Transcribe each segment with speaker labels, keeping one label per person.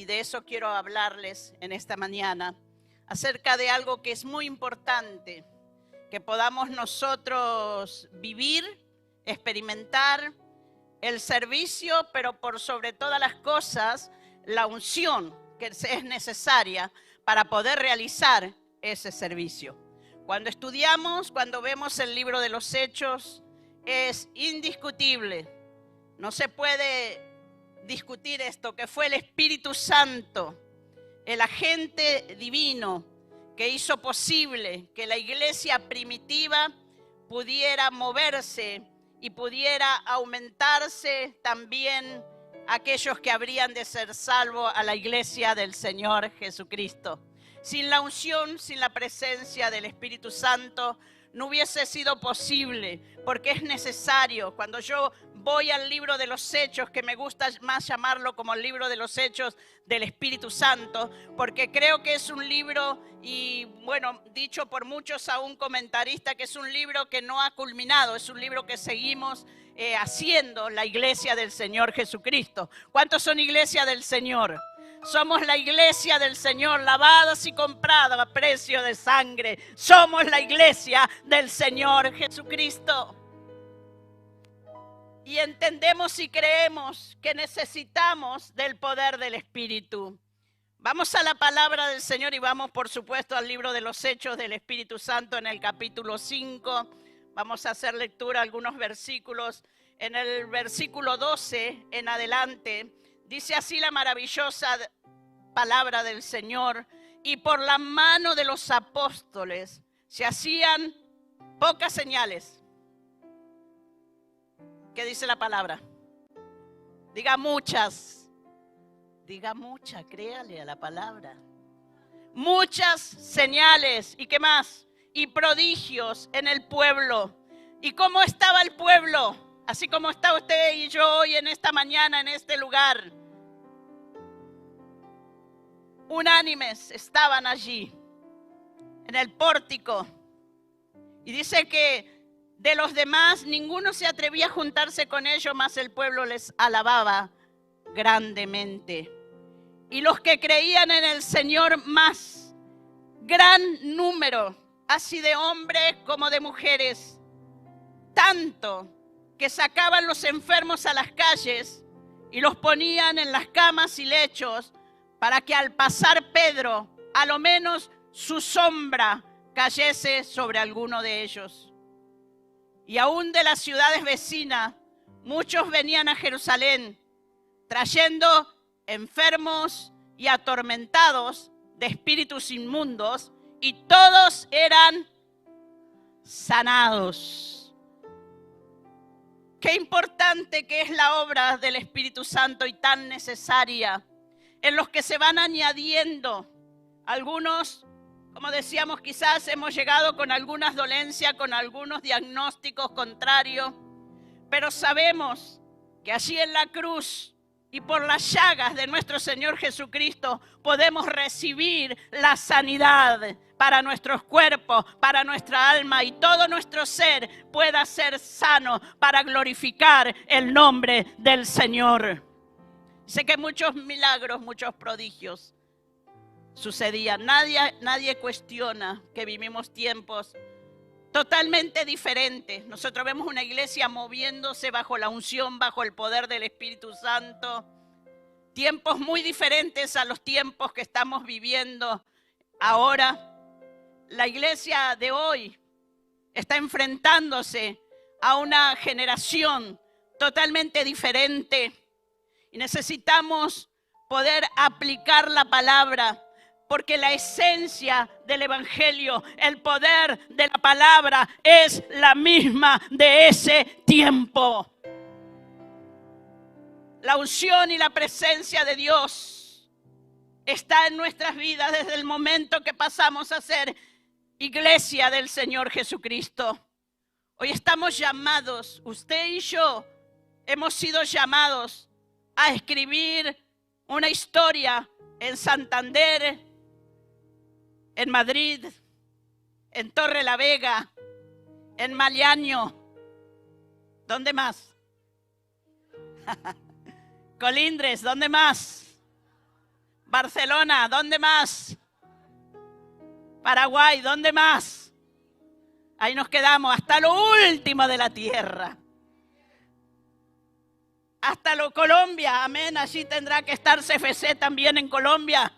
Speaker 1: y de eso quiero hablarles en esta mañana, acerca de algo que es muy importante, que podamos nosotros vivir, experimentar el servicio, pero por sobre todas las cosas, la unción que es necesaria para poder realizar ese servicio. Cuando estudiamos, cuando vemos el libro de los Hechos, es indiscutible, no se puede discutir esto, que fue el Espíritu Santo, el agente divino que hizo posible que la iglesia primitiva pudiera moverse y pudiera aumentarse también aquellos que habrían de ser salvos a la iglesia del Señor Jesucristo. Sin la unción, sin la presencia del Espíritu Santo, no hubiese sido posible, porque es necesario. Cuando yo voy al libro de los Hechos, que me gusta más llamarlo como el libro de los Hechos del Espíritu Santo, porque creo que es un libro, y bueno, dicho por muchos aún comentaristas, que es un libro que no ha culminado, es un libro que seguimos haciendo la iglesia del Señor Jesucristo. ¿Cuántos son iglesia del Señor? Somos la iglesia del Señor, lavadas y compradas a precio de sangre. Somos la iglesia del Señor Jesucristo. Y entendemos y creemos que necesitamos del poder del Espíritu. Vamos a la palabra del Señor y vamos, por supuesto, al libro de los Hechos del Espíritu Santo en el capítulo 5. Vamos a hacer lectura algunos versículos. En el versículo 12 en adelante, dice así la maravillosa palabra del Señor: y por la mano de los apóstoles se hacían pocas señales. ¿Qué dice la palabra? Diga muchas. Diga muchas, créale a la palabra. Muchas señales. ¿Y qué más? Y prodigios en el pueblo. ¿Y cómo estaba el pueblo? Así como está usted y yo hoy en esta mañana, en este lugar. Unánimes estaban allí, en el pórtico. Y dice que de los demás ninguno se atrevía a juntarse con ellos, mas el pueblo les alababa grandemente. Y los que creían en el Señor, más gran número, así de hombres como de mujeres, tanto que sacaban los enfermos a las calles y los ponían en las camas y lechos, para que al pasar Pedro, a lo menos su sombra cayese sobre alguno de ellos. Y aún de las ciudades vecinas, muchos venían a Jerusalén, trayendo enfermos y atormentados de espíritus inmundos, y todos eran sanados. Qué importante que es la obra del Espíritu Santo y tan necesaria, en los que se van añadiendo algunos, como decíamos, quizás hemos llegado con algunas dolencias, con algunos diagnósticos contrarios, pero sabemos que allí en la cruz y por las llagas de nuestro Señor Jesucristo podemos recibir la sanidad para nuestros cuerpos, para nuestra alma, y todo nuestro ser pueda ser sano para glorificar el nombre del Señor. Sé que muchos milagros, muchos prodigios sucedían. Nadie cuestiona que vivimos tiempos totalmente diferentes. Nosotros vemos una iglesia moviéndose bajo la unción, bajo el poder del Espíritu Santo. Tiempos muy diferentes a los tiempos que estamos viviendo ahora. La iglesia de hoy está enfrentándose a una generación totalmente diferente. Y necesitamos poder aplicar la palabra, porque la esencia del evangelio, el poder de la palabra es la misma de ese tiempo. La unción y la presencia de Dios está en nuestras vidas desde el momento que pasamos a ser iglesia del Señor Jesucristo. Hoy estamos llamados, usted y yo hemos sido llamados a escribir una historia en Santander, en Madrid, en Torre la Vega, en Maliaño. ¿Dónde más? Colindres, ¿dónde más? Barcelona, ¿dónde más? Paraguay, ¿dónde más? Ahí nos quedamos, hasta lo último de la tierra. Hasta lo Colombia, amén. Allí tendrá que estar CFC también en Colombia.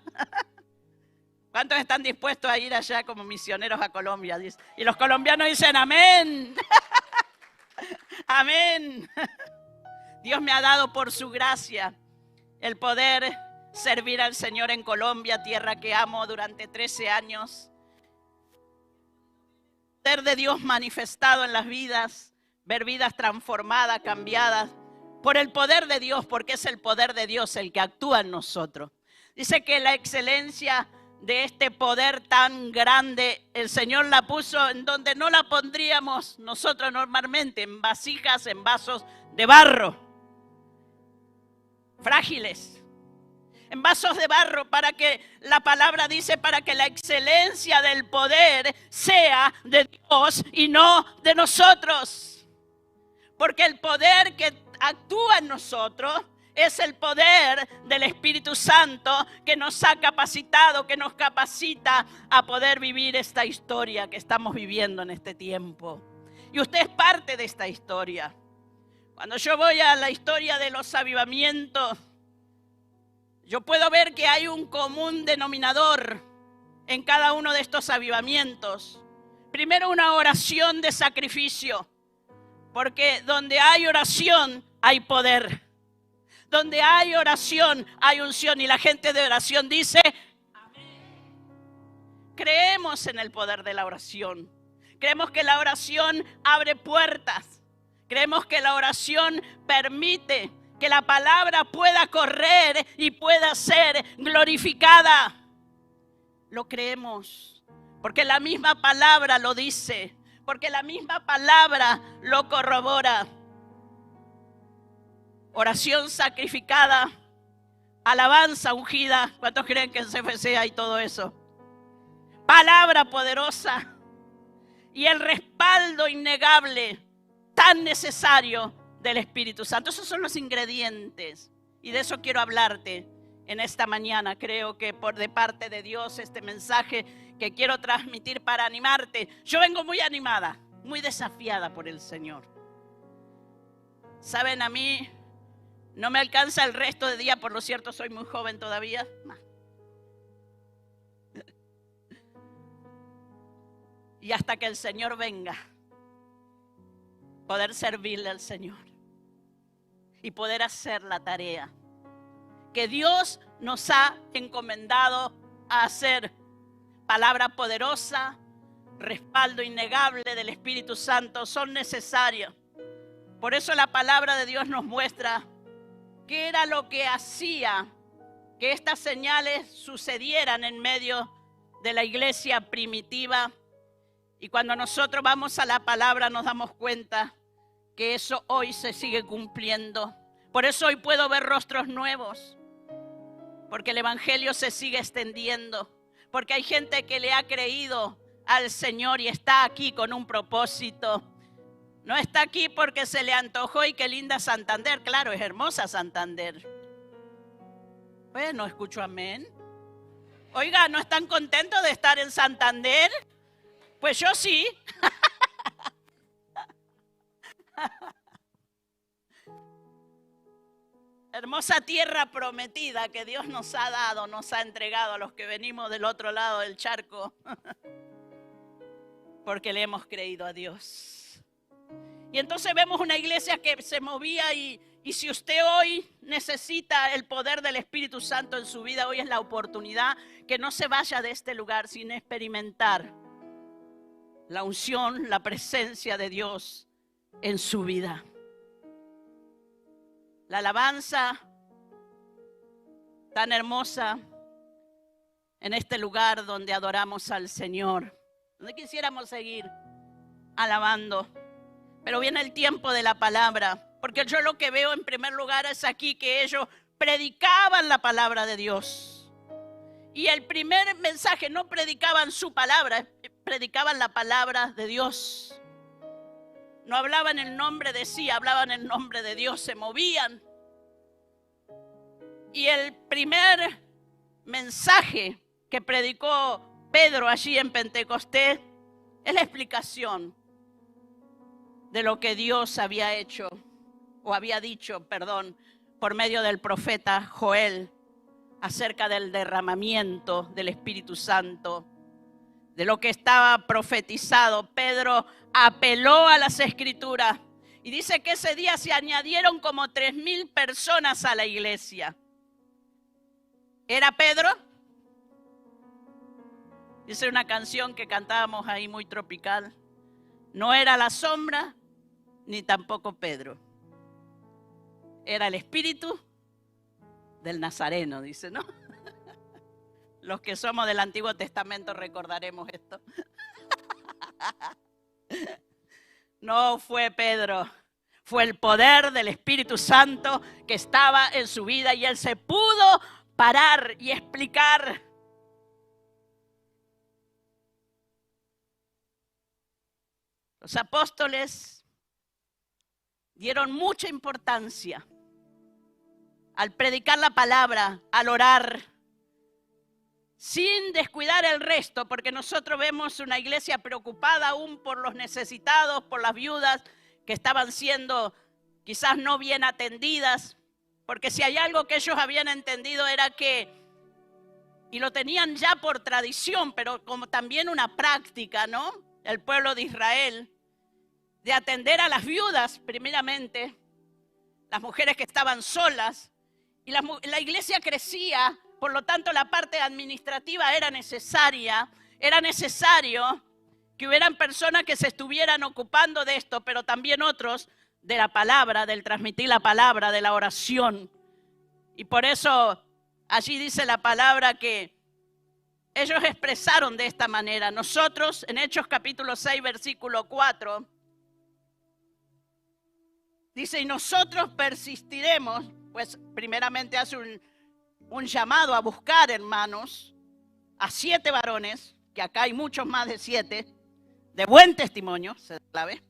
Speaker 1: ¿Cuántos están dispuestos a ir allá como misioneros a Colombia? Y los colombianos dicen amén. Amén. Dios me ha dado por su gracia el poder servir al Señor en Colombia, tierra que amo, durante 13 años. El poder de Dios manifestado en las vidas, ver vidas transformadas, cambiadas, por el poder de Dios, porque es el poder de Dios el que actúa en nosotros. Dice que la excelencia de este poder tan grande, el Señor la puso en donde no la pondríamos nosotros normalmente, en vasijas, en vasos de barro, frágiles, en vasos de barro, para que la palabra dice, para que la excelencia del poder sea de Dios y no de nosotros. Porque el poder que actúa en nosotros es el poder del Espíritu Santo que nos ha capacitado, que nos capacita a poder vivir esta historia que estamos viviendo en este tiempo. Y usted es parte de esta historia. Cuando yo voy a la historia de los avivamientos, yo puedo ver que hay un común denominador en cada uno de estos avivamientos. Primero, una oración de sacrificio, porque donde hay oración hay poder. Donde hay oración, hay unción, y la gente de oración dice amén. Creemos en el poder de la oración. Creemos que la oración abre puertas. Creemos que la oración permite que la palabra pueda correr y pueda ser glorificada. Lo creemos, porque la misma palabra lo dice, porque la misma palabra lo corrobora. Oración sacrificada, alabanza ungida. ¿Cuántos creen que en CFC hay todo eso? Palabra poderosa y el respaldo innegable, tan necesario, del Espíritu Santo. Esos son los ingredientes, y de eso quiero hablarte en esta mañana. Creo que de parte de Dios este mensaje que quiero transmitir para animarte. Yo vengo muy animada, muy desafiada por el Señor. Saben, a mí no me alcanza el resto de día, por lo cierto soy muy joven todavía. Y hasta que el Señor venga, poder servirle al Señor y poder hacer la tarea que Dios nos ha encomendado a hacer. Palabra poderosa, respaldo innegable del Espíritu Santo son necesarias. Por eso la palabra de Dios nos muestra qué era lo que hacía que estas señales sucedieran en medio de la iglesia primitiva. Y cuando nosotros vamos a la palabra nos damos cuenta que eso hoy se sigue cumpliendo. Por eso hoy puedo ver rostros nuevos, porque el evangelio se sigue extendiendo, porque hay gente que le ha creído al Señor y está aquí con un propósito. No está aquí porque se le antojó y qué linda Santander. Claro, es hermosa Santander. Bueno, escucho amén. Oiga, ¿no están contentos de estar en Santander? Pues yo sí. Hermosa tierra prometida que Dios nos ha dado, nos ha entregado a los que venimos del otro lado del charco. Porque le hemos creído a Dios. Y entonces vemos una iglesia que se movía y si usted hoy necesita el poder del Espíritu Santo en su vida, hoy es la oportunidad que no se vaya de este lugar sin experimentar la unción, la presencia de Dios en su vida. La alabanza tan hermosa en este lugar donde adoramos al Señor, donde quisiéramos seguir alabando. Pero viene el tiempo de la palabra, porque yo lo que veo en primer lugar es aquí que ellos predicaban la palabra de Dios. Y el primer mensaje, no predicaban su palabra, predicaban la palabra de Dios. No hablaban el nombre de sí, hablaban el nombre de Dios, se movían. Y el primer mensaje que predicó Pedro allí en Pentecostés es la explicación de lo que Dios había hecho, o había dicho, perdón, por medio del profeta Joel, acerca del derramamiento del Espíritu Santo, de lo que estaba profetizado. Pedro apeló a las Escrituras y dice que ese día se añadieron como 3,000 personas a la iglesia. ¿Era Pedro? Dice una canción que cantábamos ahí muy tropical. No era la sombra, ni tampoco Pedro. Era el Espíritu del Nazareno, dice, ¿no? Los que somos del Antiguo Testamento recordaremos esto. No fue Pedro, fue el poder del Espíritu Santo que estaba en su vida y él se pudo parar y explicar. Los apóstoles dieron mucha importancia al predicar la palabra, al orar, sin descuidar el resto, porque nosotros vemos una iglesia preocupada aún por los necesitados, por las viudas que estaban siendo quizás no bien atendidas, porque si hay algo que ellos habían entendido era que, y lo tenían ya por tradición, pero como también una práctica, ¿no? El pueblo de Israel, de atender a las viudas primeramente, las mujeres que estaban solas, y la iglesia crecía, por lo tanto la parte administrativa era necesaria, era necesario que hubieran personas que se estuvieran ocupando de esto, pero también otros de la palabra, del transmitir la palabra, de la oración. Y por eso allí dice la palabra que ellos expresaron de esta manera. Nosotros en Hechos capítulo 6, versículo 4, dice, y nosotros persistiremos, pues primeramente hace un llamado a buscar, hermanos, a 7 varones, que acá hay muchos más de 7, de buen testimonio, se clave,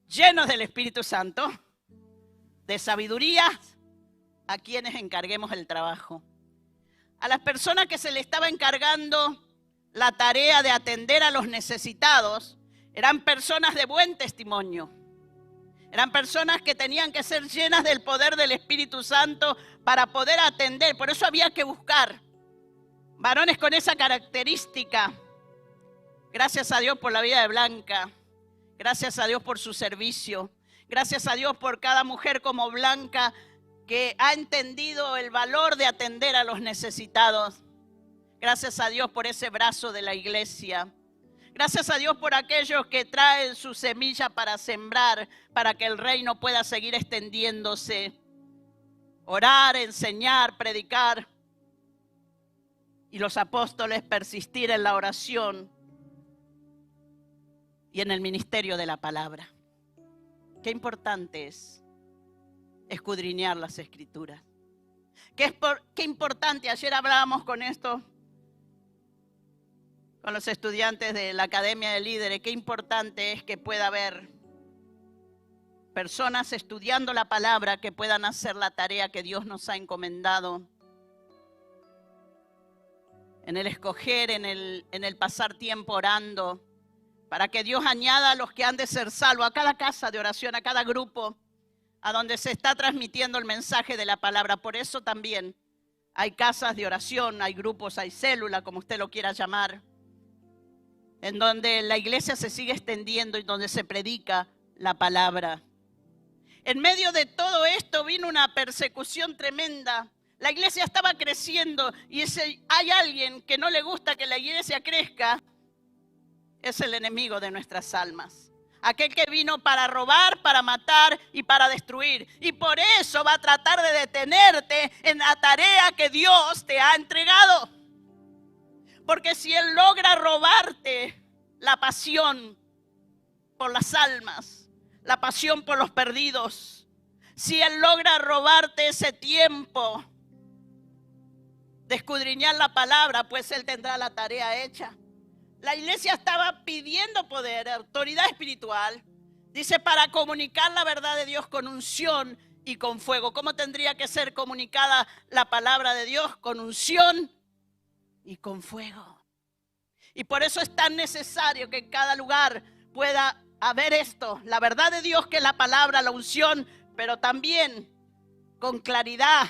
Speaker 1: llenos del Espíritu Santo, de sabiduría, a quienes encarguemos el trabajo. A las personas que se le estaba encargando la tarea de atender a los necesitados, eran personas de buen testimonio. Eran personas que tenían que ser llenas del poder del Espíritu Santo para poder atender. Por eso había que buscar varones con esa característica. Gracias a Dios por la vida de Blanca. Gracias a Dios por su servicio. Gracias a Dios por cada mujer como Blanca que ha entendido el valor de atender a los necesitados. Gracias a Dios por ese brazo de la iglesia. Gracias a Dios por aquellos que traen su semilla para sembrar, para que el reino pueda seguir extendiéndose. Orar, enseñar, predicar. Y los apóstoles persistir en la oración y en el ministerio de la palabra. Qué importante es escudriñar las Escrituras. Qué importante, ayer hablábamos con esto, con los estudiantes de la Academia de Líderes, qué importante es que pueda haber personas estudiando la palabra que puedan hacer la tarea que Dios nos ha encomendado. En el escoger, en el pasar tiempo orando, para que Dios añada a los que han de ser salvos, a cada casa de oración, a cada grupo, a donde se está transmitiendo el mensaje de la palabra. Por eso también hay casas de oración, hay grupos, hay células, como usted lo quiera llamar, en donde la iglesia se sigue extendiendo y donde se predica la palabra. En medio de todo esto vino una persecución tremenda. La iglesia estaba creciendo y si hay alguien que no le gusta que la iglesia crezca, es el enemigo de nuestras almas. Aquel que vino para robar, para matar y para destruir. Y por eso va a tratar de detenerte en la tarea que Dios te ha entregado. Porque si Él logra robarte la pasión por las almas, la pasión por los perdidos, si Él logra robarte ese tiempo de escudriñar la palabra, pues Él tendrá la tarea hecha. La iglesia estaba pidiendo poder, autoridad espiritual, dice, para comunicar la verdad de Dios con unción y con fuego. ¿Cómo tendría que ser comunicada la palabra de Dios? Con unción y con fuego. Y por eso es tan necesario que en cada lugar pueda haber esto, la verdad de Dios, que es la palabra, la unción, pero también con claridad,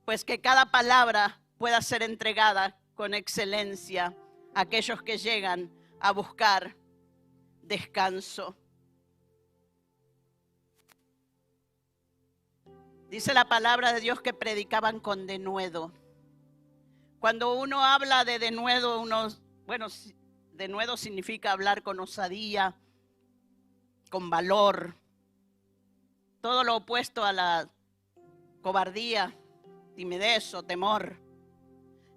Speaker 1: pues que cada palabra pueda ser entregada con excelencia a aquellos que llegan a buscar descanso. Dice la palabra de Dios que predicaban con denuedo. Cuando uno habla de denuedo, denuedo significa hablar con osadía, con valor. Todo lo opuesto a la cobardía, timidez o temor.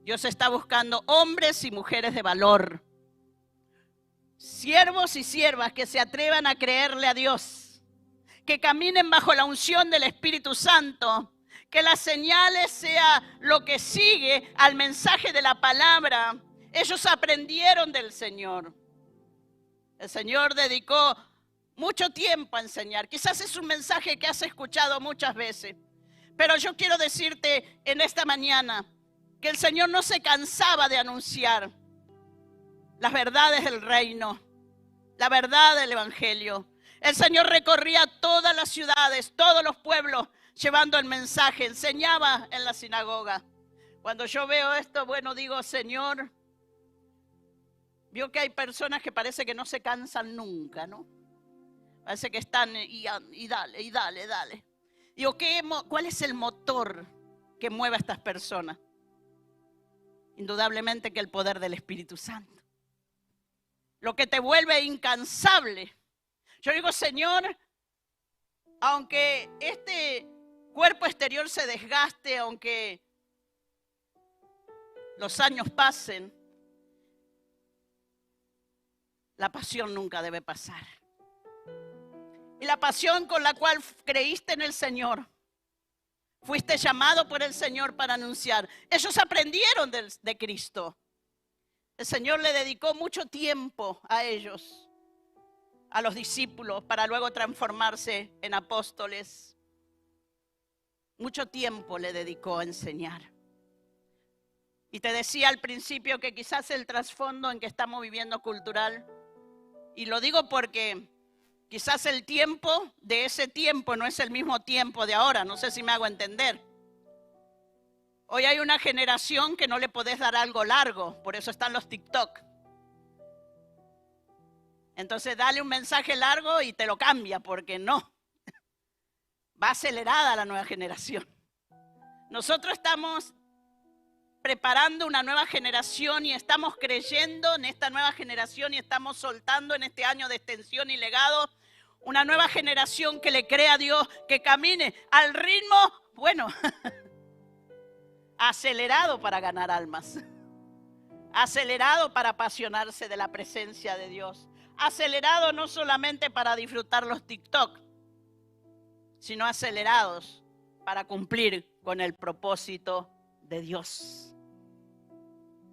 Speaker 1: Dios está buscando hombres y mujeres de valor. Siervos y siervas que se atrevan a creerle a Dios. Que caminen bajo la unción del Espíritu Santo. Que las señales sea lo que sigue al mensaje de la palabra. Ellos aprendieron del Señor. El Señor dedicó mucho tiempo a enseñar. Quizás es un mensaje que has escuchado muchas veces. Pero yo quiero decirte en esta mañana que el Señor no se cansaba de anunciar las verdades del reino, la verdad del evangelio. El Señor recorría todas las ciudades, todos los pueblos, llevando el mensaje, enseñaba en la sinagoga. Cuando yo veo esto, digo, Señor, veo que hay personas que parece que no se cansan nunca, ¿no? Parece que están y dale. Digo, ¿cuál es el motor que mueve a estas personas? Indudablemente que el poder del Espíritu Santo. Lo que te vuelve incansable. Yo digo, Señor, aunque este cuerpo exterior se desgaste, aunque los años pasen, la pasión nunca debe pasar. Y la pasión con la cual creíste en el Señor, fuiste llamado por el Señor para anunciar. Ellos aprendieron de Cristo. El Señor le dedicó mucho tiempo a ellos, a los discípulos, para luego transformarse en apóstoles. Mucho tiempo le dedicó a enseñar. Y te decía al principio que quizás el trasfondo en que estamos viviendo cultural, y lo digo porque quizás el tiempo de ese tiempo no es el mismo tiempo de ahora, no sé si me hago entender. Hoy hay una generación que no le podés dar algo largo, por eso están los TikTok. Entonces dale un mensaje largo y te lo cambia, porque no. Va acelerada la nueva generación. Nosotros estamos preparando una nueva generación y estamos creyendo en esta nueva generación y estamos soltando en este año de extensión y legado una nueva generación que le crea a Dios, que camine al ritmo, acelerado para ganar almas, acelerado para apasionarse de la presencia de Dios, acelerado no solamente para disfrutar los TikTok, sino acelerados para cumplir con el propósito de Dios.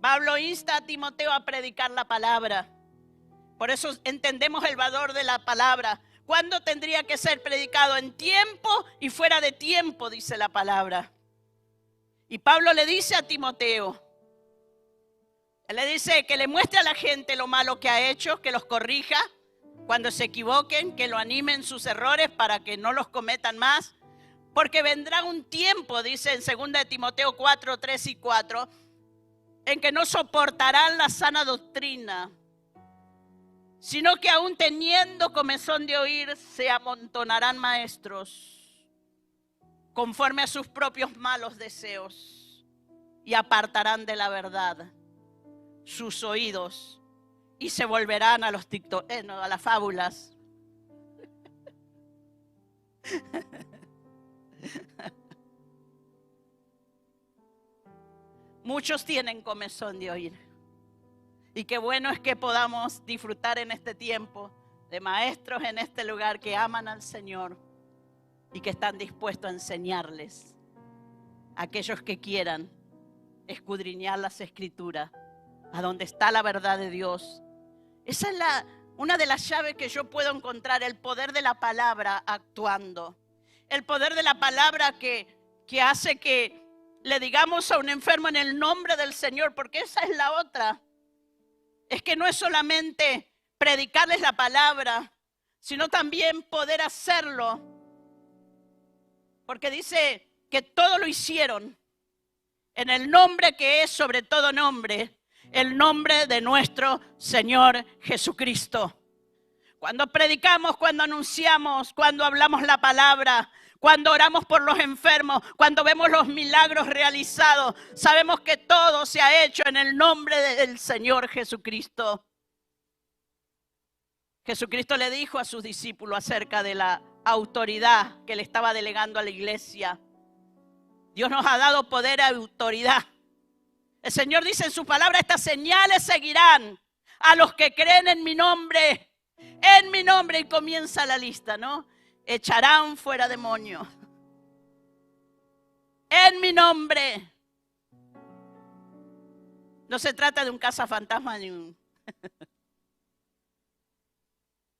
Speaker 1: Pablo insta a Timoteo a predicar la palabra. Por eso entendemos el valor de la palabra. ¿Cuándo tendría que ser predicado? En tiempo y fuera de tiempo, dice la palabra. Y Pablo le dice a Timoteo, él le dice que le muestre a la gente lo malo que ha hecho, que los corrija cuando se equivoquen, que lo anime en sus errores para que no los cometan más. Porque vendrá un tiempo, dice en 2 de Timoteo 4, 3 y 4, en que no soportarán la sana doctrina, sino que aún teniendo comezón de oír, se amontonarán maestros conforme a sus propios malos deseos y apartarán de la verdad sus oídos y se volverán a los TikTok, a las fábulas. Muchos tienen comezón de oír. Y qué bueno es que podamos disfrutar en este tiempo de maestros en este lugar que aman al Señor y que están dispuestos a enseñarles a aquellos que quieran escudriñar las Escrituras, a donde está la verdad de Dios. Esa es una de las llaves que yo puedo encontrar, el poder de la palabra actuando. El poder de la palabra que hace que le digamos a un enfermo en el nombre del Señor, porque esa es la otra. Es que no es solamente predicarles la palabra, sino también poder hacerlo. Porque dice que todo lo hicieron en el nombre que es sobre todo nombre, el nombre de nuestro Señor Jesucristo. Cuando predicamos, cuando anunciamos, cuando hablamos la palabra, cuando oramos por los enfermos, cuando vemos los milagros realizados, sabemos que todo se ha hecho en el nombre del Señor Jesucristo. Jesucristo le dijo a sus discípulos acerca de la autoridad que le estaba delegando a la iglesia. Dios nos ha dado poder y autoridad. El Señor dice en su palabra, estas señales seguirán a los que creen en mi nombre, y comienza la lista, ¿no? Echarán fuera demonios. En mi nombre. No se trata de un cazafantasma ni un...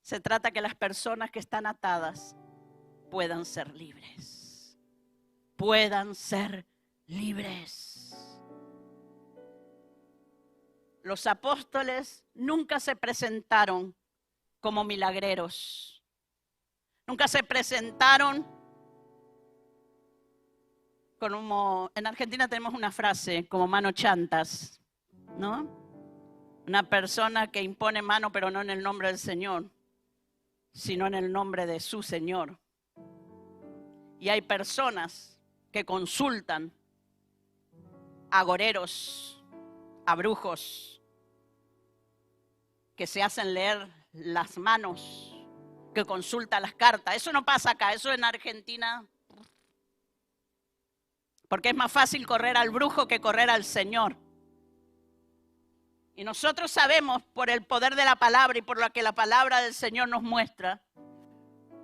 Speaker 1: Se trata que las personas que están atadas puedan ser libres. Puedan ser libres. Los apóstoles nunca se presentaron como milagreros. Nunca se presentaron como, en Argentina tenemos una frase, como mano chantas, ¿no? Una persona que impone mano, pero no en el nombre del Señor, sino en el nombre de su Señor. Y hay personas que consultan a agoreros, a brujos, que se hacen leer las manos, que consultan las cartas. Eso no pasa acá, eso en Argentina. Porque es más fácil correr al brujo que correr al Señor. Y nosotros sabemos por el poder de la palabra y por lo que la palabra del Señor nos muestra,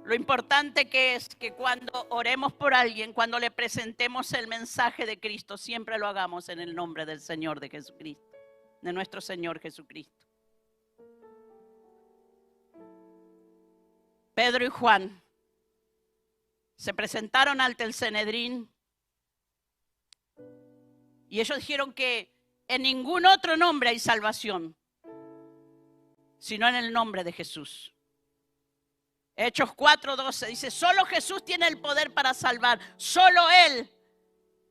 Speaker 1: lo importante que es que cuando oremos por alguien, cuando le presentemos el mensaje de Cristo, siempre lo hagamos en el nombre del Señor de Jesucristo, de nuestro Señor Jesucristo. Pedro y Juan se presentaron ante el Sanedrín y ellos dijeron que en ningún otro nombre hay salvación, sino en el nombre de Jesús. Hechos 4:12 dice, solo Jesús tiene el poder para salvar, solo Él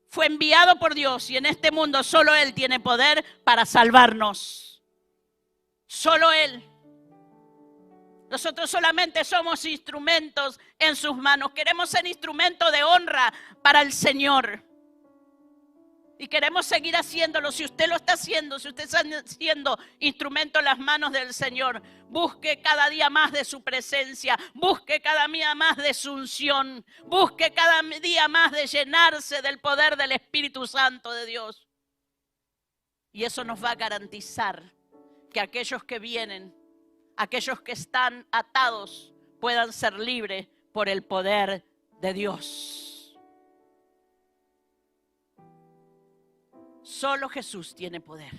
Speaker 1: fue enviado por Dios y en este mundo solo Él tiene poder para salvarnos. Solo Él. Nosotros solamente somos instrumentos en sus manos. Queremos ser instrumento de honra para el Señor. Y queremos seguir haciéndolo. Si usted lo está haciendo, si usted está siendo instrumento en las manos del Señor, busque cada día más de su presencia, busque cada día más de su unción, busque cada día más de llenarse del poder del Espíritu Santo de Dios. Y eso nos va a garantizar que aquellos que vienen, aquellos que están atados, puedan ser libres por el poder de Dios. Solo Jesús tiene poder.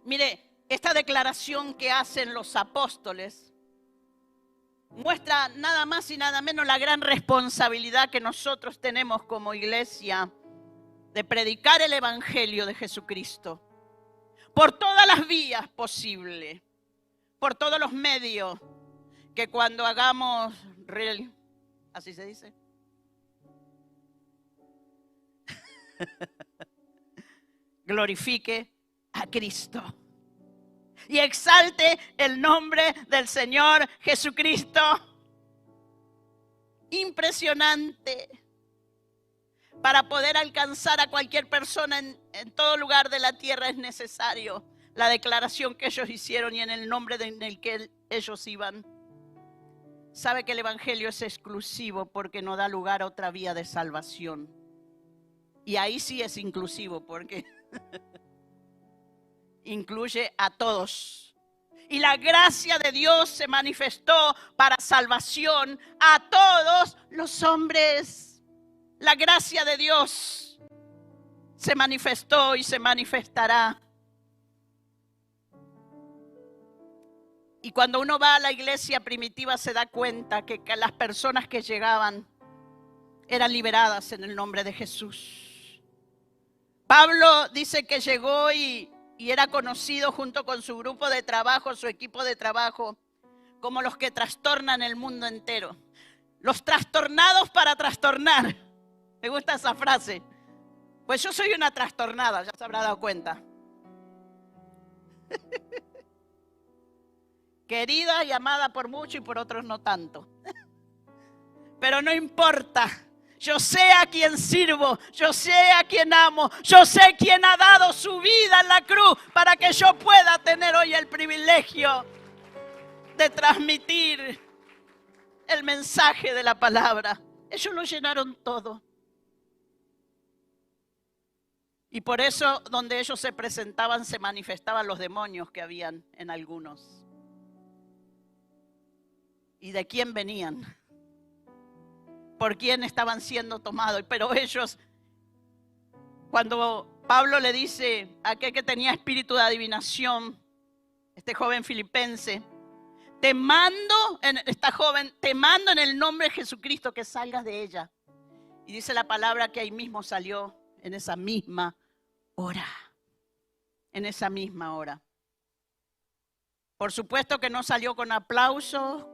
Speaker 1: Mire, esta declaración que hacen los apóstoles muestra nada más y nada menos la gran responsabilidad que nosotros tenemos como iglesia de predicar el evangelio de Jesucristo por todas las vías posibles, por todos los medios, que cuando hagamos así se dice, glorifique a Cristo y exalte el nombre del Señor Jesucristo. Impresionante. Para poder alcanzar a cualquier persona en todo lugar de la tierra es necesario la declaración que ellos hicieron y en el nombre en el que ellos iban. Sabe que el evangelio es exclusivo porque no da lugar a otra vía de salvación. Y ahí sí es inclusivo porque incluye a todos. Y la gracia de Dios se manifestó para salvación a todos los hombres. La gracia de Dios se manifestó y se manifestará. Y cuando uno va a la iglesia primitiva se da cuenta que las personas que llegaban eran liberadas en el nombre de Jesús. Pablo dice que llegó y era conocido junto con su grupo de trabajo, su equipo de trabajo, como los que trastornan el mundo entero. Los trastornados para trastornar. Me gusta esa frase. Pues yo soy una trastornada, ya se habrá dado cuenta. Querida y amada por muchos y por otros no tanto. Pero no importa. Yo sé a quién sirvo, yo sé a quién amo, yo sé quién ha dado su vida en la cruz para que yo pueda tener hoy el privilegio de transmitir el mensaje de la palabra. Ellos lo llenaron todo. Y por eso donde ellos se presentaban se manifestaban los demonios que habían en algunos. ¿Y de quién venían? ¿Por quién estaban siendo tomados? Pero ellos, cuando Pablo le dice a aquel que tenía espíritu de adivinación, este joven filipense, te mando en el nombre de Jesucristo que salgas de ella. Y dice la palabra que ahí mismo salió en esa misma hora. En esa misma hora. Por supuesto que no salió con aplausos,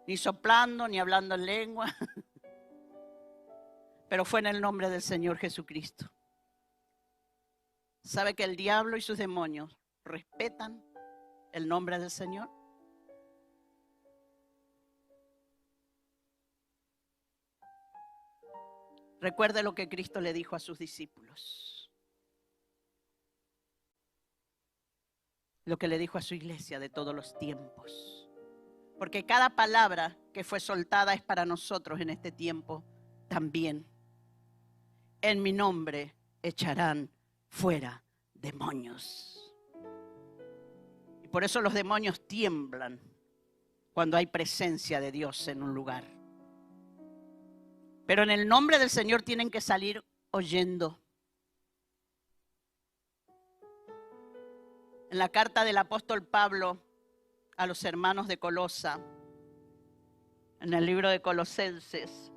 Speaker 1: ni soplando, ni hablando en lengua. Pero fue en el nombre del Señor Jesucristo. ¿Sabe que el diablo y sus demonios respetan el nombre del Señor? Recuerde lo que Cristo le dijo a sus discípulos. Lo que le dijo a su iglesia de todos los tiempos. Porque cada palabra que fue soltada es para nosotros en este tiempo también. En mi nombre echarán fuera demonios. Y por eso los demonios tiemblan cuando hay presencia de Dios en un lugar. Pero en el nombre del Señor tienen que salir oyendo. En la carta del apóstol Pablo a los hermanos de Colosa, en el libro de Colosenses,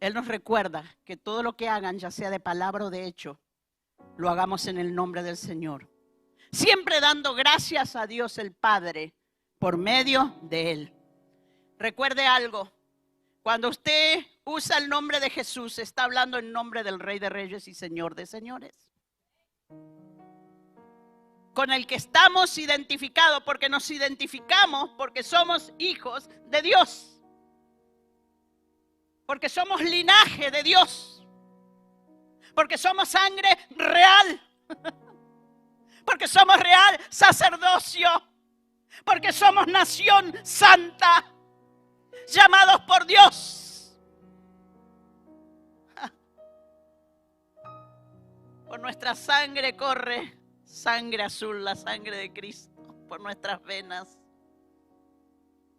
Speaker 1: él nos recuerda que todo lo que hagan, ya sea de palabra o de hecho, lo hagamos en el nombre del Señor. Siempre dando gracias a Dios el Padre por medio de Él. Recuerde algo, cuando usted usa el nombre de Jesús, está hablando en nombre del Rey de Reyes y Señor de Señores. Con el que estamos identificados, porque nos identificamos, porque somos hijos de Dios. Porque somos linaje de Dios. Porque somos sangre real. Porque somos real sacerdocio. Porque somos nación santa. Llamados por Dios. Por nuestra sangre corre sangre azul, la sangre de Cristo. Por nuestras venas.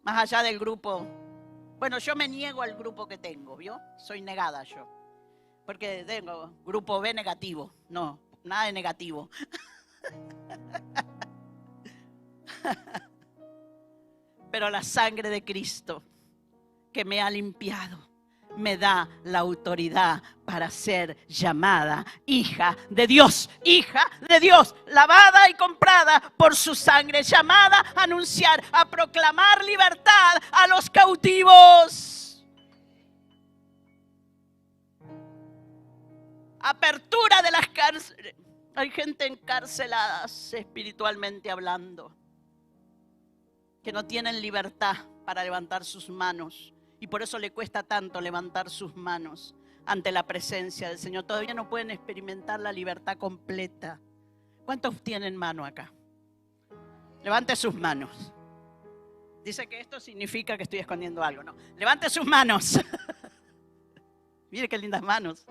Speaker 1: Más allá del grupo. Bueno, yo me niego al grupo que tengo, ¿vio? Soy negada yo. Porque tengo grupo B negativo. No, nada de negativo. Pero la sangre de Cristo que me ha limpiado, me da la autoridad para ser llamada hija de Dios, lavada y comprada por su sangre, llamada a anunciar, a proclamar libertad a los cautivos. Apertura de las cárceles. Hay gente encarcelada espiritualmente hablando, que no tienen libertad para levantar sus manos. Y por eso le cuesta tanto levantar sus manos ante la presencia del Señor. Todavía no pueden experimentar la libertad completa. ¿Cuántos tienen mano acá? Levante sus manos. Dice que esto significa que estoy escondiendo algo. No, levante sus manos. Mire qué lindas manos.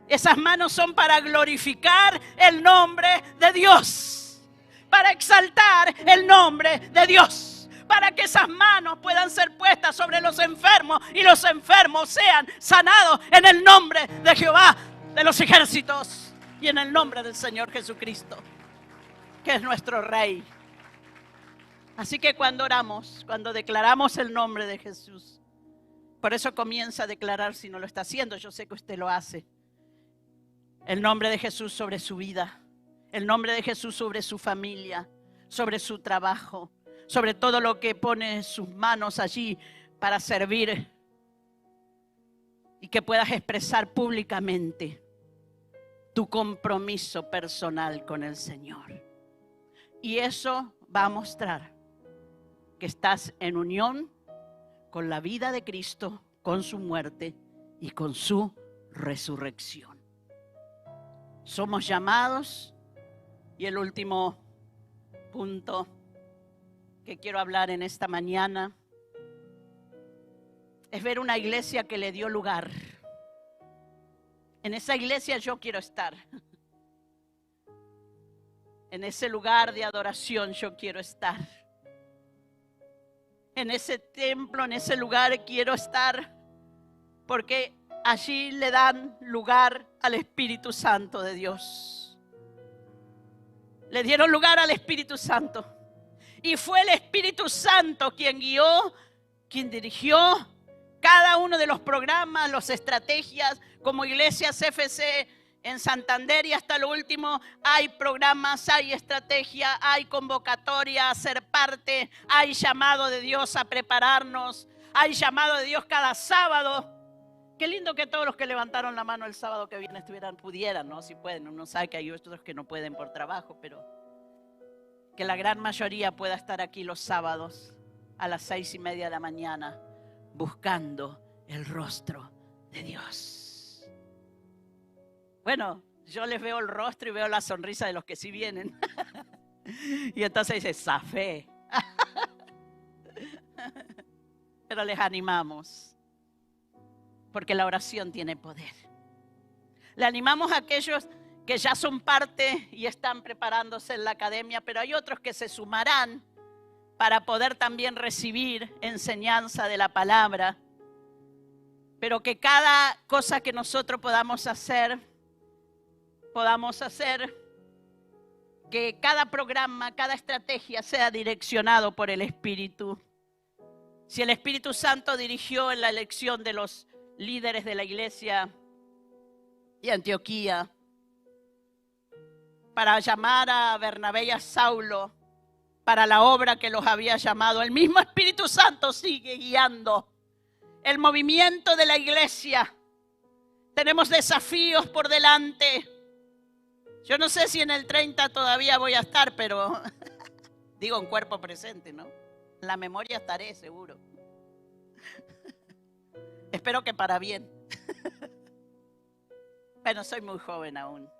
Speaker 1: Esas manos son para glorificar el nombre de Dios. Para exaltar el nombre de Dios. Para que esas manos puedan ser puestas sobre los enfermos y los enfermos sean sanados en el nombre de Jehová de los ejércitos y en el nombre del Señor Jesucristo, que es nuestro Rey. Así que cuando oramos, cuando declaramos el nombre de Jesús, Por eso comienza a declarar si no lo está haciendo. Yo sé que usted lo hace. El nombre de Jesús sobre su vida. El nombre de Jesús sobre su familia, sobre su trabajo, sobre todo lo que pone en sus manos allí para servir y que puedas expresar públicamente tu compromiso personal con el Señor. Y eso va a mostrar que estás en unión con la vida de Cristo, con su muerte y con su resurrección. Somos llamados, y el último punto que quiero hablar en esta mañana es ver una iglesia que le dio lugar. En esa iglesia yo quiero estar. En ese lugar de adoración yo quiero estar. En ese templo, en ese lugar quiero estar, porque allí le dan lugar al Espíritu Santo de Dios. Le dieron lugar al Espíritu Santo. Y fue el Espíritu Santo quien guió, quien dirigió cada uno de los programas, las estrategias, como Iglesias FC en Santander y hasta lo último. Hay programas, hay estrategia, hay convocatoria a ser parte, hay llamado de Dios a prepararnos, hay llamado de Dios cada sábado. Qué lindo que todos los que levantaron la mano el sábado que viene pudieran, ¿no? Si pueden, uno sabe que hay otros que no pueden por trabajo, pero que la gran mayoría pueda estar aquí los sábados a las 6:30 de la mañana buscando el rostro de Dios. Bueno, yo les veo el rostro y veo la sonrisa de los que sí vienen. Y entonces dice, zafé. Pero les animamos, porque la oración tiene poder. Le animamos a aquellos que ya son parte y están preparándose en la academia, pero hay otros que se sumarán para poder también recibir enseñanza de la palabra. Pero que cada cosa que nosotros podamos hacer que cada programa, cada estrategia sea direccionado por el Espíritu. Si el Espíritu Santo dirigió en la elección de los líderes de la iglesia de Antioquía para llamar a Bernabé y a Saulo para la obra que los había llamado, el mismo Espíritu Santo sigue guiando el movimiento de la iglesia. Tenemos desafíos por delante. Yo no sé si en el 30 todavía voy a estar, pero digo en cuerpo presente, ¿no? En la memoria estaré, seguro. Espero que para bien. Bueno, soy muy joven aún.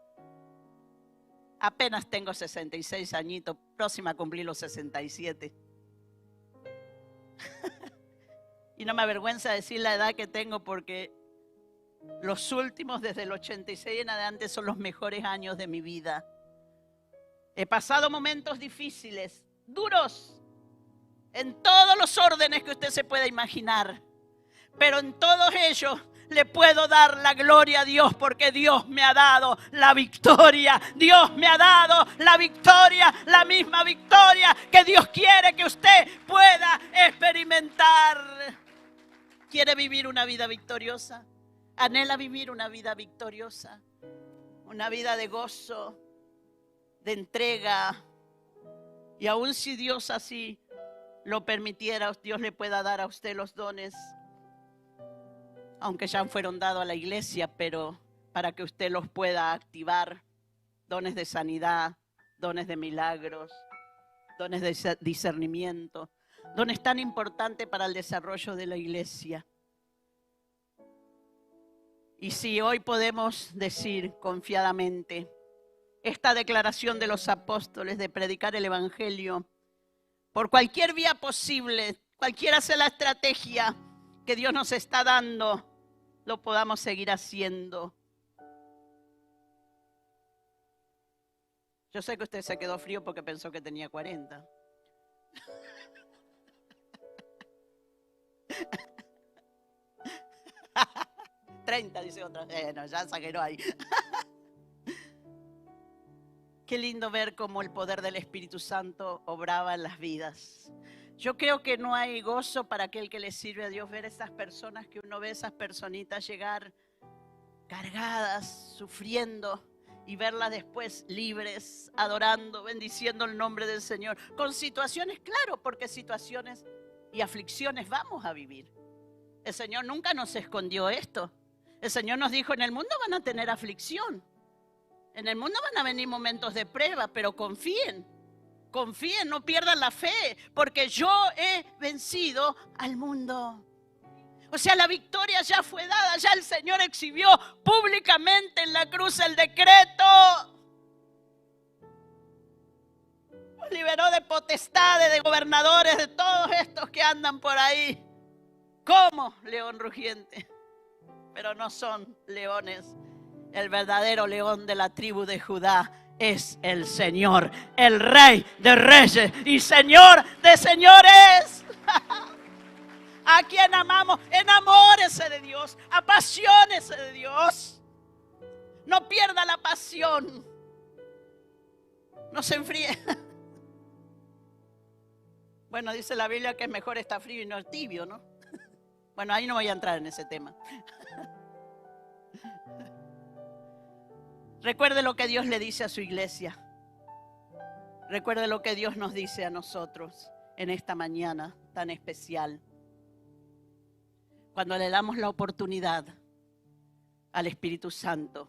Speaker 1: Apenas tengo 66 añitos, próxima a cumplir los 67. Y no me avergüenza decir la edad que tengo porque los últimos, desde el 86 en adelante, son los mejores años de mi vida. He pasado momentos difíciles, duros, en todos los órdenes que usted se pueda imaginar. Pero en todos ellos le puedo dar la gloria a Dios porque Dios me ha dado la victoria. Dios me ha dado la victoria, la misma victoria que Dios quiere que usted pueda experimentar. ¿Quiere vivir una vida victoriosa? ¿Anhela vivir una vida victoriosa? Una vida de gozo, de entrega. Y aun si Dios así lo permitiera, Dios le pueda dar a usted los dones, aunque ya fueron dados a la iglesia, pero para que usted los pueda activar, dones de sanidad, dones de milagros, dones de discernimiento, dones tan importantes para el desarrollo de la iglesia. Y si hoy podemos decir confiadamente esta declaración de los apóstoles de predicar el evangelio por cualquier vía posible, cualquiera sea la estrategia que Dios nos está dando, lo podamos seguir haciendo. Yo sé que usted se quedó frío porque pensó que tenía 40. $30, dice otra. No, ya exageró ahí. Qué lindo ver cómo el poder del Espíritu Santo obraba en las vidas. Yo creo que no hay gozo para aquel que le sirve a Dios ver esas personas, que uno ve esas personitas llegar cargadas, sufriendo, y verlas después libres, adorando, bendiciendo el nombre del Señor. Con situaciones, claro, porque situaciones y aflicciones vamos a vivir. El Señor nunca nos escondió esto. El Señor nos dijo, en el mundo van a tener aflicción. En el mundo van a venir momentos de prueba, pero confíen. Confíen, no pierdan la fe, porque yo he vencido al mundo. O sea, la victoria ya fue dada, ya el Señor exhibió públicamente en la cruz el decreto. Nos liberó de potestades, de gobernadores, de todos estos que andan por ahí como león rugiente. Pero no son leones. El verdadero león de la tribu de Judá es el Señor, el Rey de reyes y Señor de señores. A quien amamos, enamórese de Dios, apasionese de Dios. No pierda la pasión. No se enfríe. Bueno, dice la Biblia que es mejor estar frío y no tibio, ¿no? Bueno, ahí no voy a entrar en ese tema. Recuerde lo que Dios le dice a su iglesia. Recuerde lo que Dios nos dice a nosotros en esta mañana tan especial. Cuando le damos la oportunidad al Espíritu Santo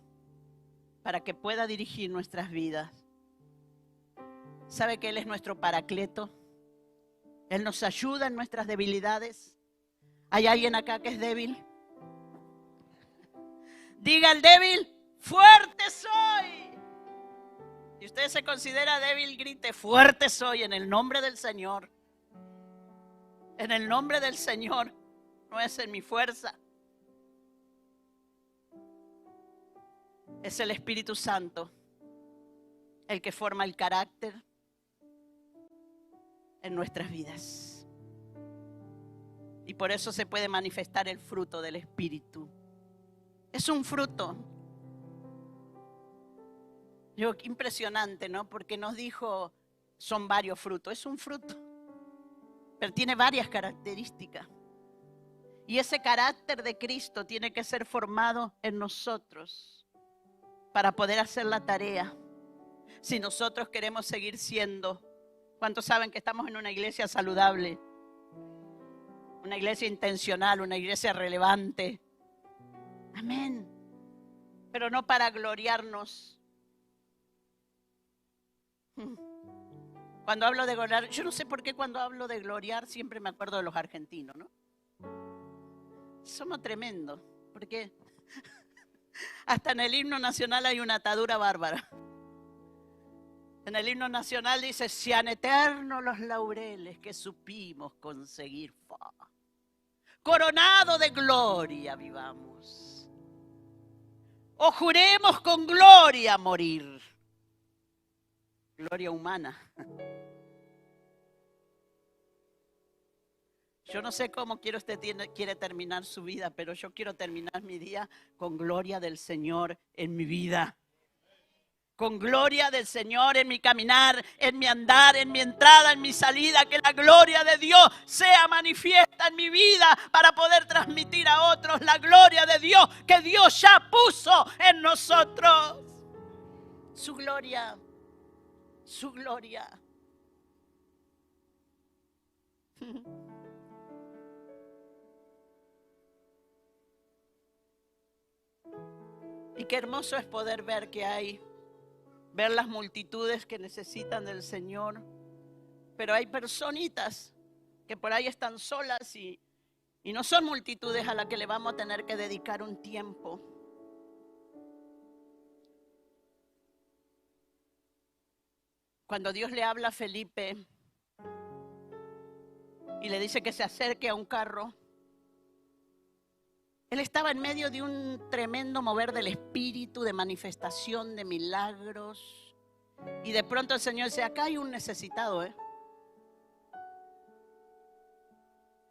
Speaker 1: para que pueda dirigir nuestras vidas. ¿Sabe que Él es nuestro paracleto? Él nos ayuda en nuestras debilidades. ¿Hay alguien acá que es débil? Diga al débil, fuerte soy. Si usted se considera débil, grite, fuerte soy en el nombre del Señor. En el nombre del Señor, no es en mi fuerza. Es el Espíritu Santo el que forma el carácter en nuestras vidas. Y por eso se puede manifestar el fruto del Espíritu. Es un fruto. Impresionante, ¿no? Porque nos dijo, son varios frutos. Es un fruto, pero tiene varias características. Y ese carácter de Cristo tiene que ser formado en nosotros para poder hacer la tarea. Si nosotros queremos seguir siendo, ¿cuántos saben que estamos en una iglesia saludable? Una iglesia intencional, una iglesia relevante. Amén. Pero no para gloriarnos. Cuando hablo de gloriar, yo no sé por qué cuando hablo de gloriar siempre me acuerdo de los argentinos, ¿no? Somos tremendos, porque hasta en el himno nacional hay una atadura bárbara. En el himno nacional dice, sean eternos los laureles que supimos conseguir. Coronado de gloria vivamos. O juremos con gloria morir. Gloria humana. Yo no sé cómo usted quiere terminar su vida, pero yo quiero terminar mi día con gloria del Señor en mi vida. Con gloria del Señor en mi caminar, en mi andar, en mi entrada, en mi salida. Que la gloria de Dios sea manifiesta en mi vida para poder transmitir a otros la gloria de Dios que Dios ya puso en nosotros. Su gloria, su gloria. Y qué hermoso es poder ver que hay, ver las multitudes que necesitan del Señor, pero hay personitas que por ahí están solas y no son multitudes a las que le vamos a tener que dedicar un tiempo. Cuando Dios le habla a Felipe y le dice que se acerque a un carro, él estaba en medio de un tremendo mover del Espíritu, de manifestación, de milagros. Y de pronto el Señor dice, acá hay un necesitado,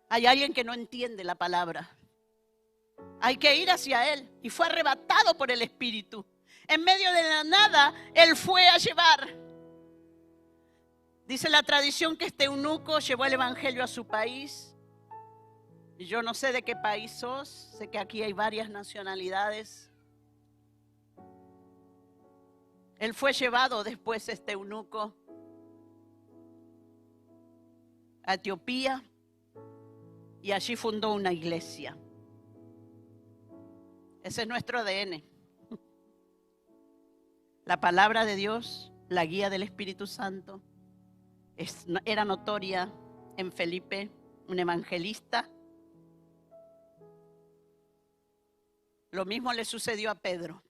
Speaker 1: Hay alguien que no entiende la palabra. Hay que ir hacia Él. Y fue arrebatado por el Espíritu. En medio de la nada, Él fue a llevar. Dice la tradición que este eunuco llevó el evangelio a su país. Y yo no sé de qué país sos, sé que aquí hay varias nacionalidades. Él fue llevado después, este eunuco, a Etiopía y allí fundó una iglesia. Ese es nuestro ADN. La palabra de Dios, la guía del Espíritu Santo, era notoria en Felipe, un evangelista. Lo mismo le sucedió a Pedro.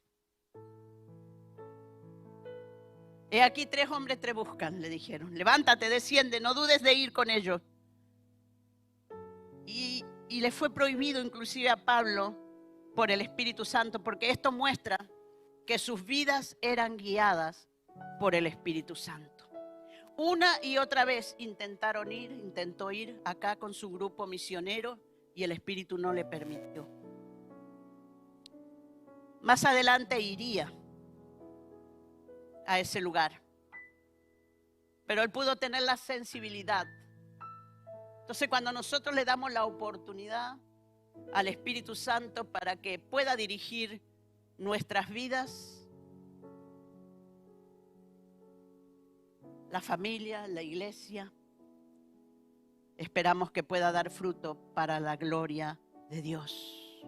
Speaker 1: He aquí 3 hombres te buscan, le dijeron. Levántate, desciende, no dudes de ir con ellos. Y le fue prohibido inclusive a Pablo por el Espíritu Santo, porque esto muestra que sus vidas eran guiadas por el Espíritu Santo. Una y otra vez intentó ir acá con su grupo misionero y el Espíritu no le permitió. Más adelante iría a ese lugar, pero él pudo tener la sensibilidad. Entonces, cuando nosotros le damos la oportunidad al Espíritu Santo para que pueda dirigir nuestras vidas, la familia, la iglesia, esperamos que pueda dar fruto para la gloria de Dios.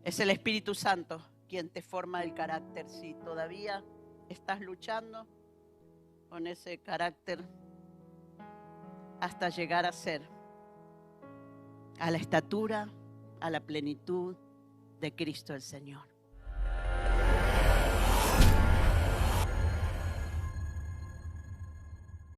Speaker 1: Es el Espíritu Santo quien te forma el carácter. Si todavía estás luchando con ese carácter hasta llegar a ser a la estatura, a la plenitud de Cristo el Señor.